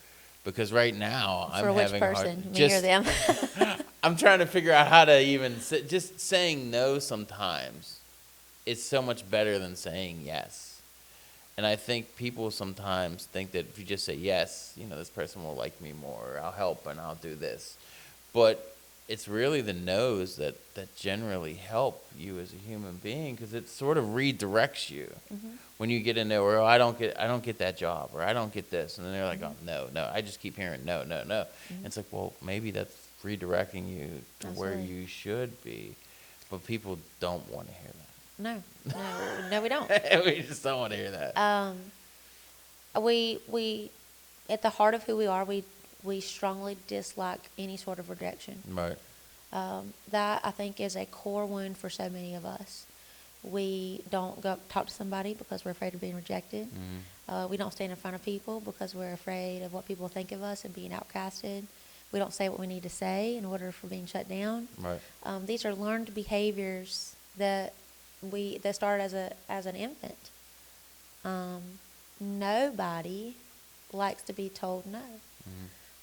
Because right now I'm For which having person, a hard, me or them? I'm trying to figure out how to even just saying no sometimes. It's so much better than saying yes. And I think people sometimes think that if you just say yes, this person will like me more, or I'll help and I'll do this. But it's really the no's that generally help you as a human being, because it sort of redirects you. Mm-hmm. When you get in there, or I don't get that job, or I don't get this, and then they're like, Mm-hmm. oh no, I just keep hearing no. Mm-hmm. And it's like, well, maybe that's redirecting you to where Absolutely. you should be, but people don't want to hear No, we don't. that. We just don't want to hear that. We at the heart of who we are, we strongly dislike any sort of rejection. Right. That, I think, is a core wound for so many of us. We don't go talk to somebody because we're afraid of being rejected. Mm-hmm. We don't stand in front of people because we're afraid of what people think of us and being outcasted. We don't say what we need to say in order for being shut down. Right. These are learned behaviors that start as an infant. Nobody likes to be told no.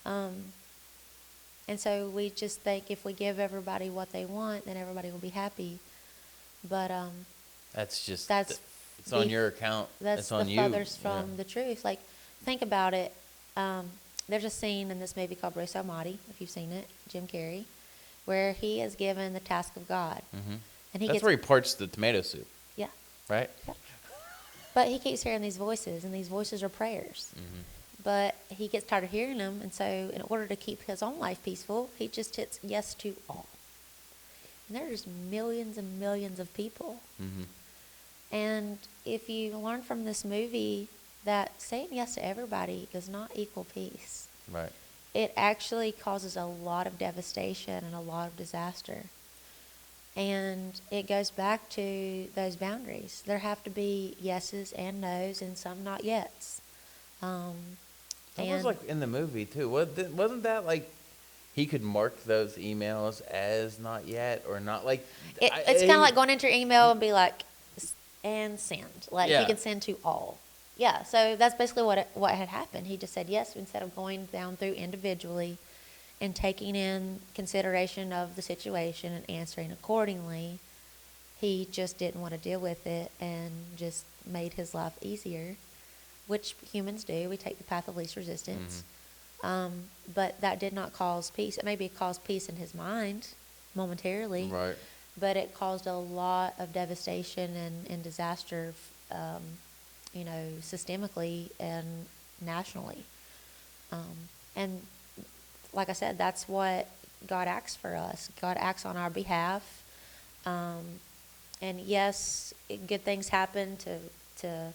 Mm-hmm. And so we just think if we give everybody what they want, then everybody will be happy. But It's the- on your account. that's It's on the you. furthest from the truth. Like, think about it. There's a scene in this movie called Bruce Almighty, if you've seen it, Jim Carrey, where he is given the task of God. Mm-hmm. And he That's gets, where he parts the tomato soup, yeah. right? But he keeps hearing these voices, and these voices are prayers. Mm-hmm. But he gets tired of hearing them, and so in order to keep his own life peaceful, he just hits yes to all. And there's millions and millions of people. Mm-hmm. And if you learn from this movie that saying yes to everybody does not equal peace, Right. it actually causes a lot of devastation and a lot of disaster. And it goes back to those boundaries. There have to be yeses and nos and some not yets. That was like in the movie too. Wasn't that like he could mark those emails as not yet or not like? It's kind of like going into your email and be like, and send. Like, Yeah. you can send to all. Yeah, so that's basically what had happened. He just said yes instead of going down through individually and taking in consideration of the situation and answering accordingly. He just didn't want to deal with it and just made his life easier, which humans do. We take the path of least resistance. But that did not cause peace. It maybe caused peace in his mind momentarily. Right. But it caused a lot of devastation and disaster, systemically and nationally. And like I said, that's what God acts for us. God acts on our behalf. And yes, good things happen to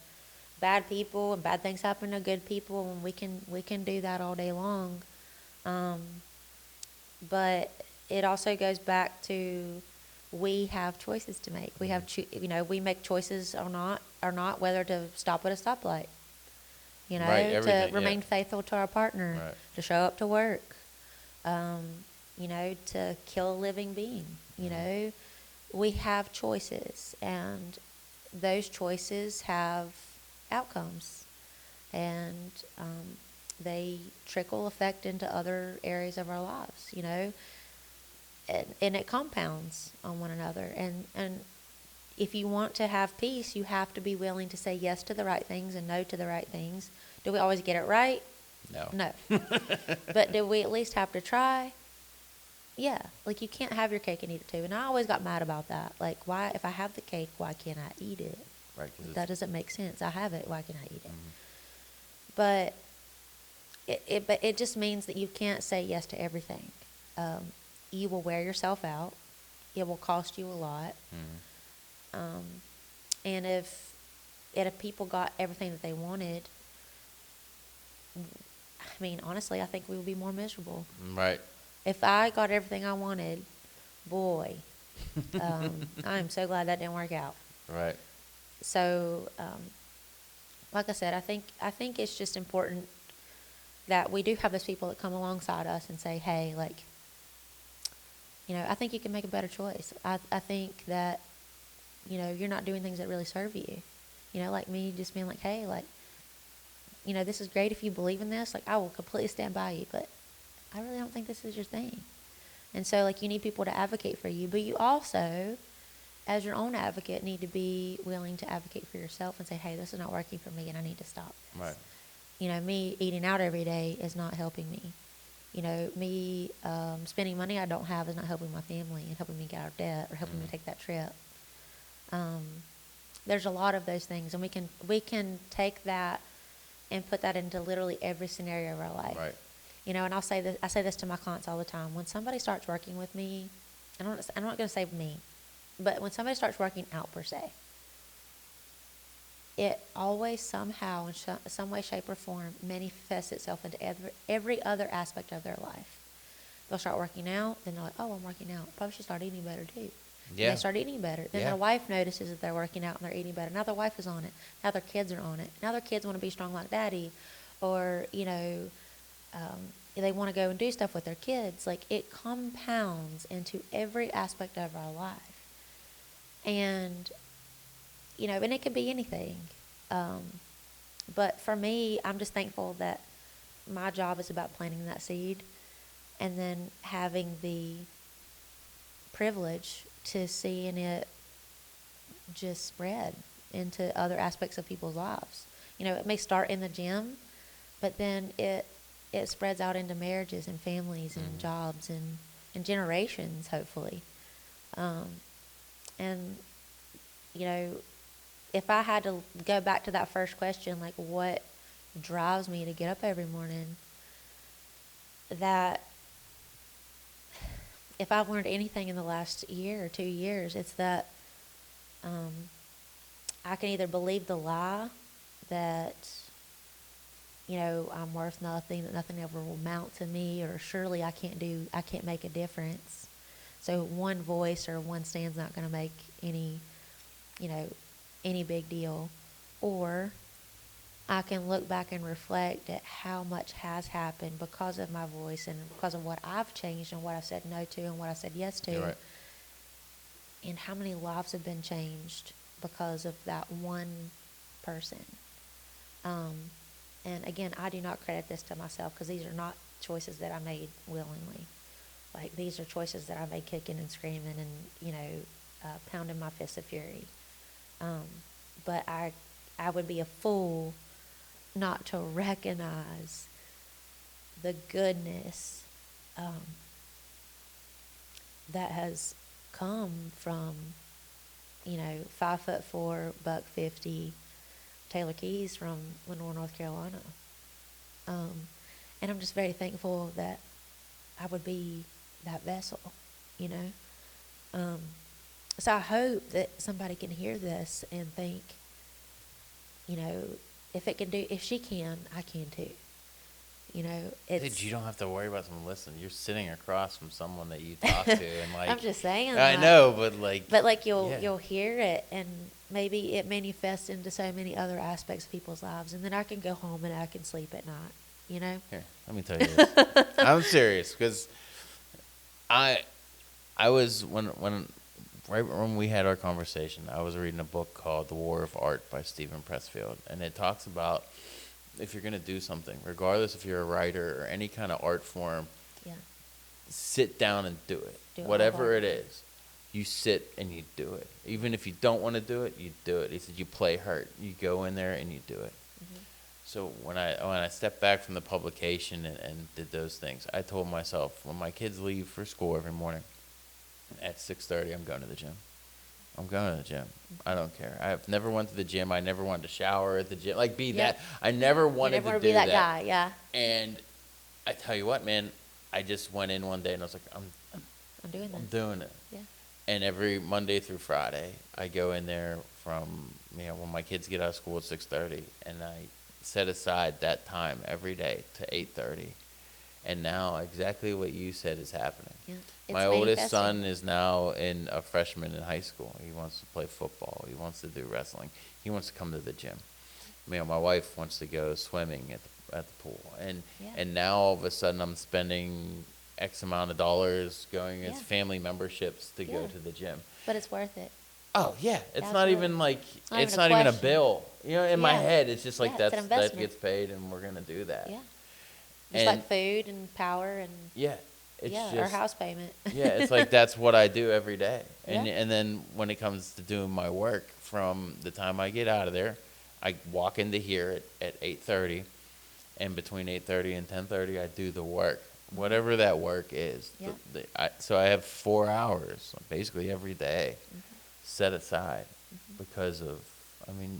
bad people, and bad things happen to good people, and we can do that all day long. But it also goes back to we have choices to make. We have we make choices or not whether to stop at a stoplight. Right, to remain faithful to our partner, Right. to show up to work, to kill a living being. We have choices, and those choices have outcomes, and they trickle effect into other areas of our lives, you know, and it compounds on one another. And if you want to have peace, you have to be willing to say yes to the right things and no to the right things. Do we always get it right? No. No. But do we at least have to try? Yeah. Like, you can't have your cake and eat it too. And I always got mad about that. Like, why, if I have the cake, why can't I eat it? Right. 'Cause That doesn't make sense. I have it. Why can't I eat it? Mhm. But it just means that you can't say yes to everything. You will wear yourself out. It will cost you a lot. Mhm. And if people got everything that they wanted, I mean, honestly, I think we would be more miserable. Right. If I got everything I wanted, boy, I'm so glad that didn't work out. Right. So, like I said, I think it's just important that we do have those people that come alongside us and say, hey, like, you know, I think you can make a better choice. I think that, you know, you're not doing things that really serve you. You know, like me just being like, hey, like, you know, this is great if you believe in this. Like, I will completely stand by you, but I really don't think this is your thing. And so, like, you need people to advocate for you. But you also, as your own advocate, need to be willing to advocate for yourself and say, hey, this is not working for me and I need to stop this. Right. You know, me eating out every day is not helping me. You know, me spending money I don't have is not helping my family and helping me get out of debt or helping me take that trip. There's a lot of those things, and we can take that and put that into literally every scenario of our life. Right. You know, and I say this to my clients all the time. When somebody starts working with me, I'm not going to say me, but when somebody starts working out per se, it always somehow, in some way, shape, or form, manifests itself into every other aspect of their life. They'll start working out, then they're like, oh, I'm working out. Probably should start eating better too. Yeah. And they start eating better. Then Yeah. their wife notices that they're working out and they're eating better. Now their wife is on it. Now their kids are on it. Now their kids want to be strong like daddy. Or, you know, they want to go and do stuff with their kids. Like, it compounds into every aspect of our life. And, you know, and it could be anything. But for me, I'm just thankful that my job is about planting that seed and then having the privilege to seeing it just spread into other aspects of people's lives. You know, it may start in the gym, but then it spreads out into marriages and families and jobs and generations, hopefully. And, you know, if I had to go back to that first question, like, what drives me to get up every morning, that if I've learned anything in the last year or 2 years, it's that I can either believe the lie that, you know, I'm worth nothing, that nothing ever will amount to me, or surely I can't make a difference. So one voice or one stand's not going to make any, you know, any big deal. Or I can look back and reflect at how much has happened because of my voice and because of what I've changed and what I've said no to and what I said yes to. You're right. And how many lives have been changed because of that one person. And again, I do not credit this to myself because these are not choices that I made willingly. Like, these are choices that I made kicking and screaming and, you know, pounding my fists of fury. But I would be a fool not to recognize the goodness that has come from, you know, 5'4", $150 Taylor Keys from Lenore, North Carolina. And I'm just very thankful that I would be that vessel, you know. So I hope that somebody can hear this and think, you know, if she can, I can too. You know, Dude, you don't have to worry about someone listening. You're sitting across from someone that you talk to, and like, I'm just saying. I know, but like, you'll hear it, and maybe it manifests into so many other aspects of people's lives, and then I can go home and I can sleep at night. You know. Here, let me tell you this. I'm serious, because I was when right when we had our conversation, I was reading a book called The War of Art by Stephen Pressfield, and it talks about if you're going to do something, regardless if you're a writer or any kind of art form, Yeah. sit down and do it. Do it Whatever it wholeheartedly. is, you sit and you do it. Even if you don't want to do it, you do it. He said you play hurt. You go in there and you do it. Mhm. So when I stepped back from the publication and did those things, I told myself when my kids leave for school every morning at 6:30, I'm going to the gym. I'm going to the gym. I don't care. I've never went to the gym. I never wanted to shower at the gym. Like be Yep. that. I never You wanted never to want do to be that that. guy. Yeah. And I tell you what, man, I just went in one day and I was like, I'm doing I'm that. doing it. Yeah. And every Monday through Friday, I go in there from, when my kids get out of school at 6:30, and I set aside that time every day to 8:30. And now exactly what you said is happening. Yeah. My It's oldest manifesting. son is now a freshman in high school. He wants to play football. He wants to do wrestling. He wants to come to the gym. My wife wants to go swimming at the pool. And Yeah. and now all of a sudden I'm spending X amount of dollars going as Yeah. family memberships to go Yeah. to the gym. But it's worth it. Oh yeah, it's not Absolutely. even like Not it's even a not even a question. bill. In my Yeah. head, it's just like Yeah, it's an that investment. gets paid, and we're gonna do that. Yeah. Just And like food and power and yeah, it's yeah, just our house payment. yeah, it's like that's what I do every day. And Yeah. and then when it comes to doing my work, from the time I get out of there, I walk into here at 8:30, and between 8:30 and 10:30, I do the work, whatever that work is. Yeah. So I have 4 hours basically every day set aside because of,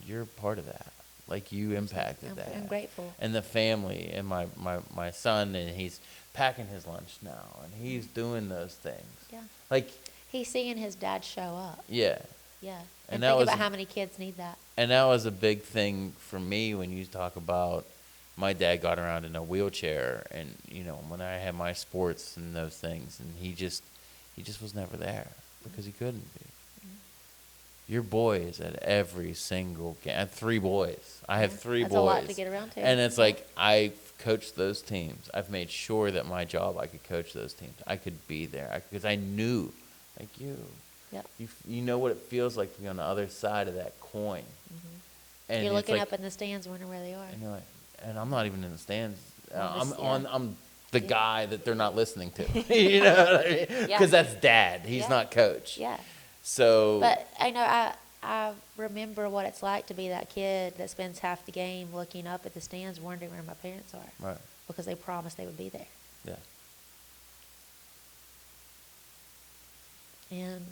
you're part of that. Like you impacted that. I'm grateful. And the family and my son, and he's packing his lunch now, and he's doing those things. Yeah. Like, He's seeing his dad show up. yeah. Yeah. And And that think was about a- how many kids need that. And that was a big thing for me when you talk about my dad got around in a wheelchair, and when I had my sports and those things, and he just was never there because he couldn't be. Your boy is at every single game. I have 3 boys. I have Yeah, 3 that's boys. a lot to get around to. And it's like I've coached those teams. I've made sure that my job, I could coach those teams. I could be there because I knew, like you. Yep. You know what it feels like to be on the other side of that coin. And You're it's looking like, up in the stands, wondering where they are. and you're like, and I'm not even in the stands. On this- I'm the Yeah. guy that they're not listening to. You know what I mean? Because Yeah. that's dad. He's Yeah. not coach. Yeah. So. But I remember what it's like to be that kid that spends half the game looking up at the stands, wondering where my parents are, Right. because they promised they would be there. Yeah. And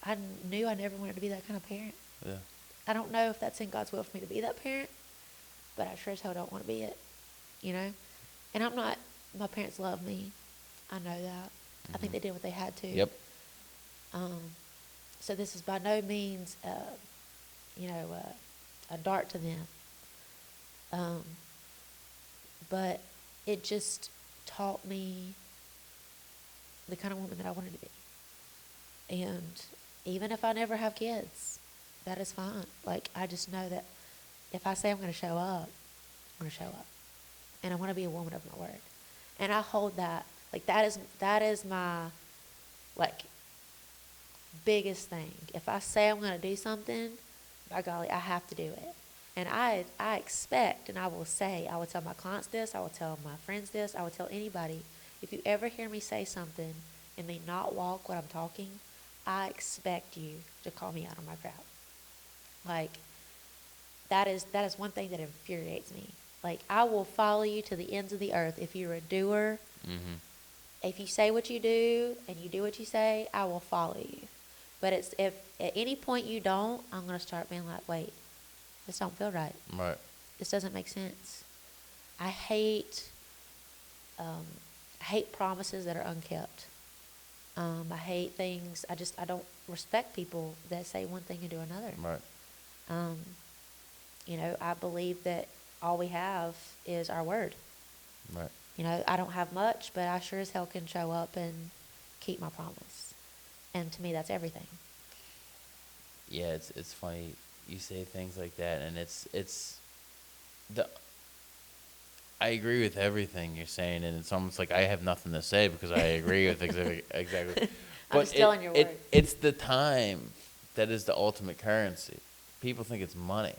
I knew I never wanted to be that kind of parent. Yeah. I don't know if that's in God's will for me to be that parent, but I sure as hell don't want to be it, And I'm not, my parents love me. I know that. I think they did what they had to. Yep. So this is by no means, a dart to them. But it just taught me the kind of woman that I wanted to be. And even if I never have kids, that is fine. Like, I just know that if I say I'm going to show up, I'm going to show up. And I want to be a woman of my word. And I hold that. Like, that is my, biggest thing. If I say I'm going to do something, by golly, I have to do it. And I expect, and I will tell my clients this, I will tell my friends this, I will tell anybody, if you ever hear me say something and me not walk what I'm talking, I expect you to call me out on my crap. Like, that is one thing that infuriates me. Like, I will follow you to the ends of the earth. If you're a doer, if you say what you do and you do what you say, I will follow you. But if at any point you don't, I'm going to start being like, wait, this don't feel right. Right. This doesn't make sense. I hate promises that are unkept. I hate things. I don't respect people that say one thing and do another. Right. I believe that all we have is our word. Right. I don't have much, but I sure as hell can show up and keep my promise. And to me, that's everything. Yeah, it's funny you say things like that, and I agree with everything you're saying, and it's almost like I have nothing to say because I agree with exactly. I'm just stealing your words. It's the time that is the ultimate currency. People think it's money.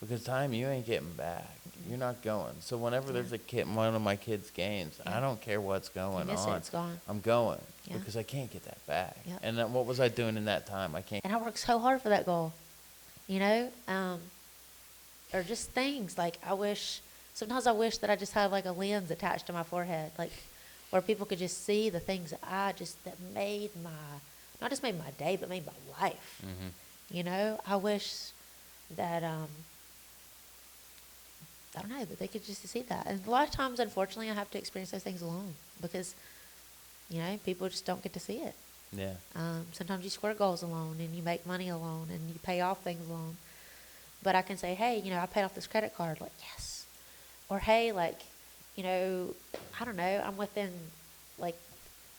Because time you ain't getting back. You're not going. So whenever there's a kid, one of my kids' games, I don't care what's going miss it, on. it's gone. I'm going Yeah. because I can't get that back. Yep. And then what was I doing in that time? I can't. And I worked so hard for that goal, you know? Or just things like sometimes I wish that I just had like a lens attached to my forehead, like where people could just see the things that made not just made my day, but made my life. Mm-hmm. You know, I wish that, I don't know, that they could just see that. And a lot of times, unfortunately, I have to experience those things alone because, you know, people just don't get to see it. Yeah. Sometimes you square goals alone and you make money alone and you pay off things alone. But I can say, hey, you know, I paid off this credit card, like, yes. Or, hey, like, you know, I don't know, I'm within, like,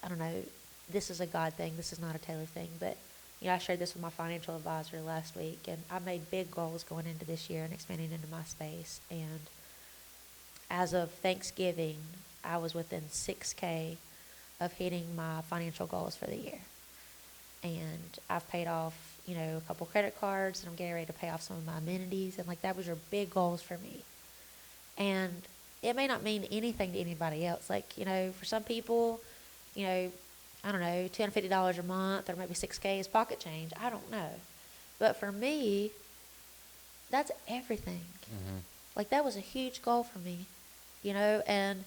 I don't know, this is a God thing, this is not a Taylor thing, but, you know, I shared this with my financial advisor last week, and I made big goals going into this year and expanding into my space. And as of Thanksgiving, I was within 6K of hitting my financial goals for the year. And I've paid off, you know, a couple credit cards, and I'm getting ready to pay off some of my amenities. And, like, that was your big goals for me. And it may not mean anything to anybody else. Like, you know, for some people, you know, I don't know, $250 a month or maybe 6K is pocket change. I don't know. But for me, that's everything. Mm-hmm. Like, that was a huge goal for me, you know, and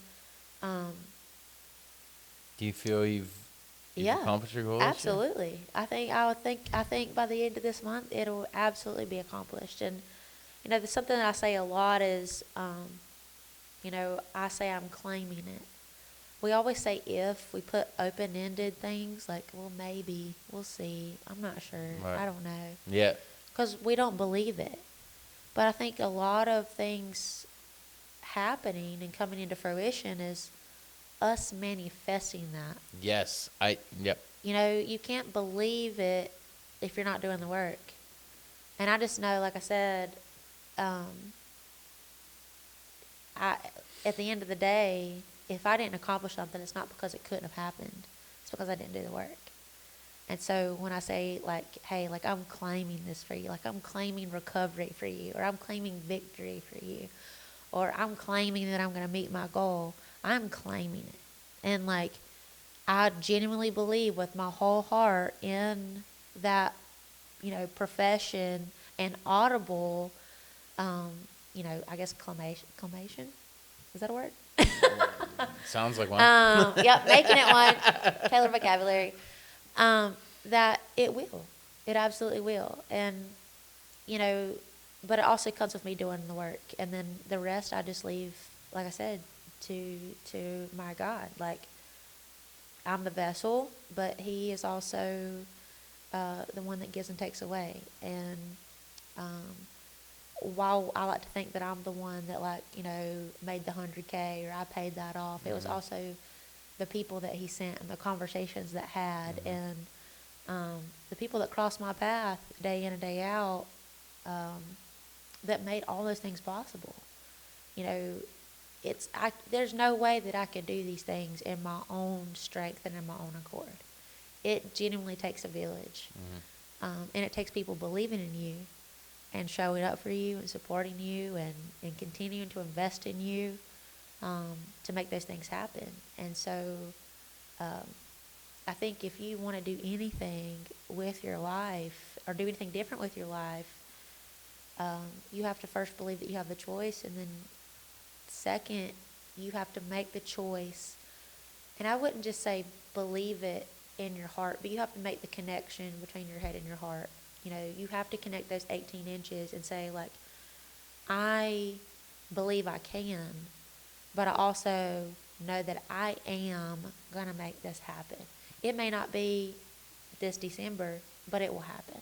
Do you feel you've accomplished your goals? Absolutely. I think by the end of this month it'll absolutely be accomplished. And you know, there's something that I say a lot is, you know, I say I'm claiming it. We always say if we put open-ended things like, well, maybe, we'll see, I'm not sure, Right. I don't know. Yeah. Because we don't believe it. But I think a lot of things happening and coming into fruition is us manifesting that. Yes. Yep. You know, you can't believe it if you're not doing the work. And I just know, like I said, at the end of the day, if I didn't accomplish something, it's not because it couldn't have happened. It's because I didn't do the work. And so when I say, like, hey, like, I'm claiming this for you, like, I'm claiming recovery for you, or I'm claiming victory for you, or I'm claiming that I'm going to meet my goal, I'm claiming it. And, like, I genuinely believe with my whole heart in that, you know, profession and audible, you know, I guess clamation? Is that a word? Sounds like one. Yep, making it one. Taylor vocabulary. That it will. It absolutely will. And, you know, but it also comes with me doing the work. And then the rest I just leave, like I said, to my God. Like, I'm the vessel, but he is also the one that gives and takes away. And while I like to think that I'm the one that, like, you know, made the 100K or I paid that off, it was also the people that he sent and the conversations that had and the people that crossed my path day in and day out that made all those things possible. You know, there's no way that I could do these things in my own strength and in my own accord. It genuinely takes a village. And it takes people believing in you and showing up for you and supporting you and continuing to invest in you to make those things happen. And so I think if you want to do anything with your life or do anything different with your life, you have to first believe that you have the choice, and then second, you have to make the choice. And I wouldn't just say believe it in your heart, but you have to make the connection between your head and your heart. You know, you have to connect those 18 inches and say, like, I believe I can, but I also know that I am going to make this happen. It may not be this December, but it will happen.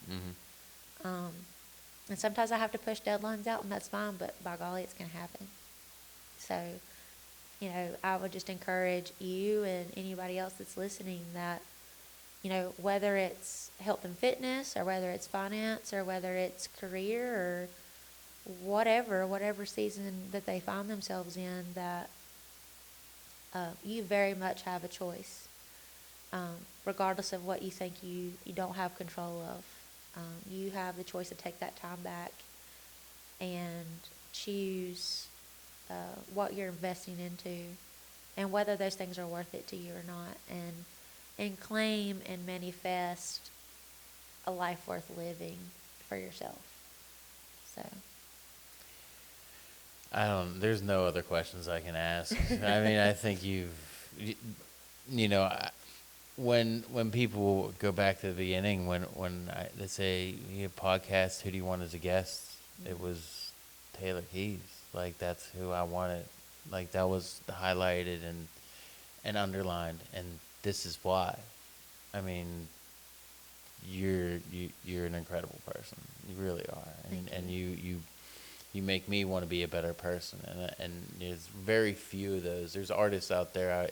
And sometimes I have to push deadlines out, and that's fine, but by golly, it's going to happen. So, you know, I would just encourage you and anybody else that's listening that, you know, whether it's health and fitness or whether it's finance or whether it's career or whatever season that they find themselves in, that you very much have a choice. regardless of what you think you don't have control of. You have the choice to take that time back and choose what you're investing into and whether those things are worth it to you or not, and claim and manifest a life worth living for yourself. So There's no other questions I can ask. I mean, I think you know, when people go back to the beginning, they say, you have podcast, who do you want as a guest? It was Taylor Keys. Like, that's who I wanted. Like, that was highlighted and underlined, and this is why. I mean, you're an incredible person. You really are, and you make me want to be a better person. And there's very few of those. There's artists out there,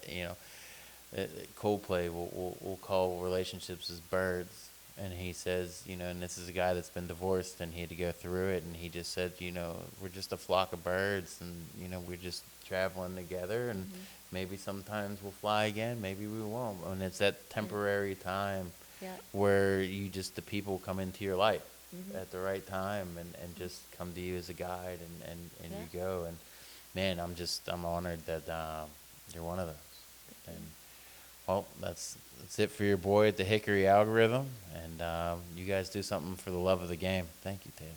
Coldplay will call relationships as birds, and he says, and this is a guy that's been divorced, and he had to go through it, and he just said, we're just a flock of birds, and we're just traveling together, and maybe sometimes we'll fly again, maybe we won't, and it's that temporary time where the people come into your life at the right time, and just come to you as a guide, and you go, and man, I'm honored that you're one of those. And well, that's it for your boy at the Hickory algorithm, and you guys do something for the love of the game. Thank you, Taylor.